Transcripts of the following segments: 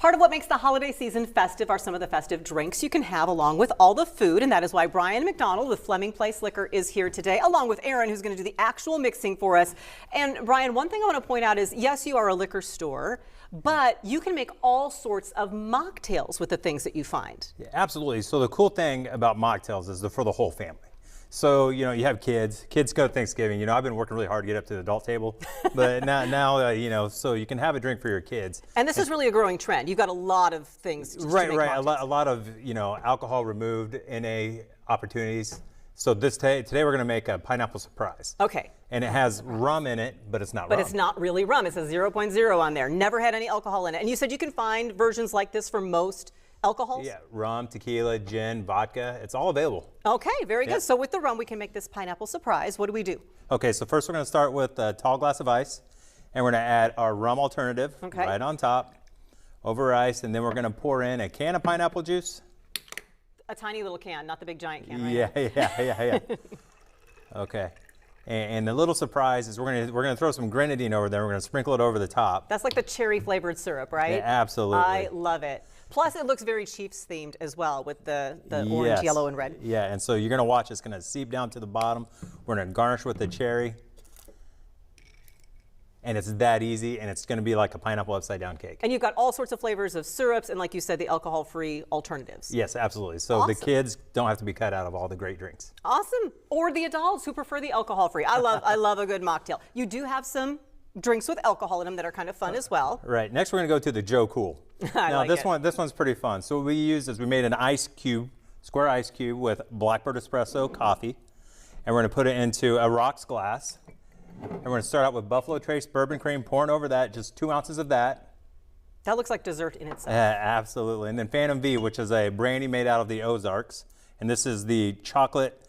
Part of what makes the holiday season festive are some of the festive drinks you can have along with all the food, and that is why Bryan McDonald with Fleming Liquor is here today, along with Aaron, who's going to do the actual mixing for us. And Bryan, one thing I want to point out is, yes, you are a liquor store, but you can make all sorts of mocktails with the things that you find. Yeah, absolutely. So the cool thing about mocktails is they're for the whole family. So, you know, you have kids go to Thanksgiving. You know, I've been working really hard to get up to the adult table, but now you know, so you can have a drink for your kids. And this is really a growing trend. You've got a lot of things to right. make mocktails. A lot of, you know, alcohol removed NA opportunities. So today we're going to make a pineapple surprise. Okay. And it has rum in it, but it's not rum. But it's not really rum. It says 0.0 on there. Never had any alcohol in it. And you said you can find versions like this for most alcohols? Yeah, rum, tequila, gin, vodka, it's all available. Okay, very good. So with the rum, we can make this pineapple surprise. What do we do? Okay, so first we're going to start with a tall glass of ice, and we're going to add our rum alternative right on top, over ice, and then we're going to pour in a can of pineapple juice. A tiny little can, not the big giant can, right? Yeah. Okay. And the little surprise is we're gonna throw some grenadine over there. We're gonna sprinkle it over the top. That's like the cherry flavored syrup, right? Yeah, absolutely. I love it. Plus, it looks very Chiefs themed as well with the orange, yellow, and red. Yeah, and so you're gonna watch it's gonna seep down to the bottom. We're gonna garnish with the cherry. And it's that easy, and it's going to be like a pineapple upside down cake. And you've got all sorts of flavors of syrups and, like you said, the alcohol-free alternatives. Yes, absolutely. So the kids don't have to be cut out of all the great drinks. Awesome. Or the adults who prefer the alcohol-free. I love a good mocktail. You do have some drinks with alcohol in them that are kind of fun as well. Right. Next, we're going to go to the Joe Cool. Now, this one's pretty fun. So what we used is we made an ice cube, square ice cube with Blackbird Espresso coffee, and we're going to put it into a rocks glass. And we're going to start out with Buffalo Trace bourbon cream, pouring over that, just 2 ounces of that. That looks like dessert in itself. Absolutely. And then Phantom V, which is a brandy made out of the Ozarks. And this is the chocolate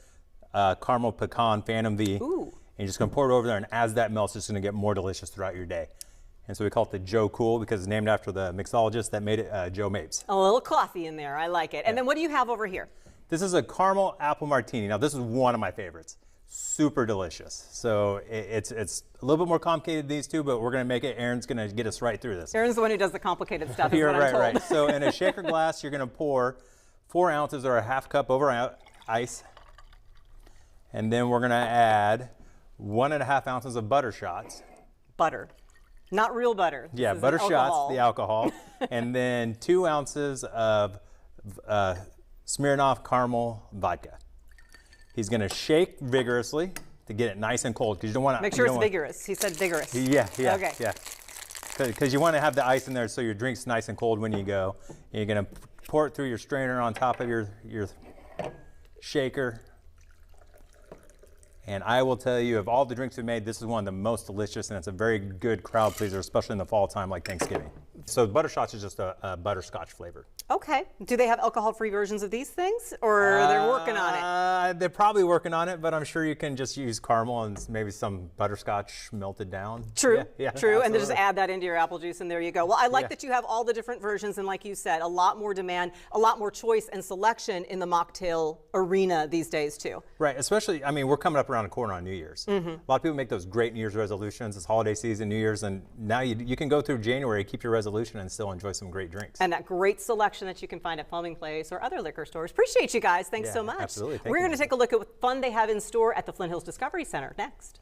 caramel pecan Phantom V. Ooh. And you're just going to pour it over there, and as that melts, it's going to get more delicious throughout your day. And so we call it the Joe Cool because it's named after the mixologist that made it, Joe Mapes. A little coffee in there. I like it. And then what do you have over here? This is a caramel apple martini. Now, this is one of my favorites. Super delicious. So it's a little bit more complicated than these two, but we're going to make it. Aaron's going to get us right through this. Aaron's the one who does the complicated stuff. You're is what I'm told. right. So in a shaker glass, you're going to pour 4 ounces or a half cup over ice. And then we're going to add 1.5 ounces of butter shots. Butter. Not real butter. Yeah, butter shots, the alcohol. And then 2 ounces of Smirnoff caramel vodka. He's going to shake vigorously to get it nice and cold because you don't want to make sure it's vigorous. He said vigorous. Yeah. Okay. Yeah. Because you want to have the ice in there so your drink's nice and cold when you go. And you're going to pour it through your strainer on top of your shaker. And I will tell you, of all the drinks we made, this is one of the most delicious, and it's a very good crowd pleaser, especially in the fall time like Thanksgiving. So butterscotch is just a butterscotch flavor. Okay. Do they have alcohol-free versions of these things, or they're working on it? They're probably working on it, but I'm sure you can just use caramel and maybe some butterscotch melted down. True, yeah, true. Absolutely. And then just add that into your apple juice, and there you go. Well, I like that you have all the different versions, and like you said, a lot more demand, a lot more choice and selection in the mocktail arena these days, too. Right, especially, I mean, we're coming up around the corner on New Year's. A lot of people make those great New Year's resolutions. It's holiday season, New Year's, and now you can go through January, keep your resolution, and still enjoy some great drinks. And that great selection that you can find at Fleming Place or other liquor stores. Appreciate you guys. Thanks so much. Absolutely. We're going to take a look at what fun they have in store at the Flint Hills Discovery Center next.